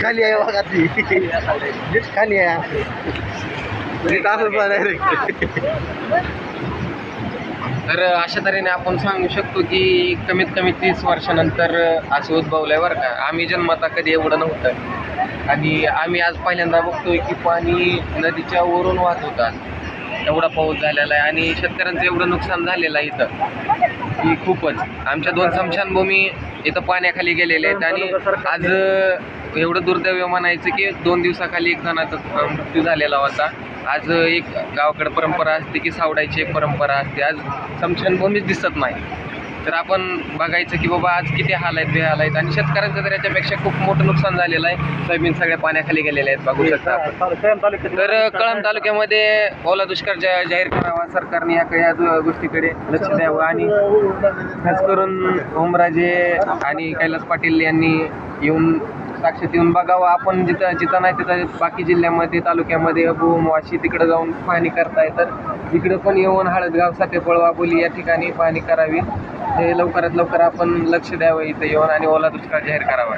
खाली आहे बघा ती खाली आहे तर अशा तऱ्हेने आपण सांगू शकतो की कमीत कमी 30 वर्षानंतर असं उद्भवलंय बरं का. आम्ही जन्मता कधी एवढं नव्हतं आणि आम्ही आज पहिल्यांदा बघतोय की पाणी नदीच्या वरून वाहत होतं. एवढा पाऊस झालेला आहे आणि शेतकऱ्यांचं एवढं नुकसान झालेलं आहे इथं की खूपच. आमच्या 2 स्मशानभूमी इथं पाण्याखाली गेलेले आहेत आणि आज एवढं दुर्दैव म्हणायचं की 2 दिवसाखाली एक जणाचा मृत्यू झालेला होता. आज एक गावाकडे परंपरा असते की सावडायची एक परंपरा असते. आज स्मशानभूमीच दिसत नाही. तर आपण बघायचं की बाबा आज किती हाल आहेत बेहाल आहेत आणि शेतकऱ्यांचं तर याच्यापेक्षा खूप मोठं नुकसान झालेलं आहे. सोयाबीन सगळ्या पाण्याखाली गेलेले आहेत बघू शकता आपण. तर कळंब तालुक्यामध्ये ओला दुष्काळ जाहीर करावा सरकारने या गोष्टीकडे लक्ष द्यावं आणि खास करून ओमराजे आणि कैलास पाटील यांनी येऊन साक्षात येऊन बघावं. आपण जिथं नाही तिथं बाकी जिल्ह्यामध्ये तालुक्यामध्ये भूम वाशी तिकडं जाऊन पाहणी करताय तर इकडं पण येऊन हळदगाव सातेपळ वाबोली या ठिकाणी पाहणी करावी. हे लवकरात लवकर आपण लक्ष द्यावं इथं येऊन आणि ओला दुष्काळ जाहीर करावा.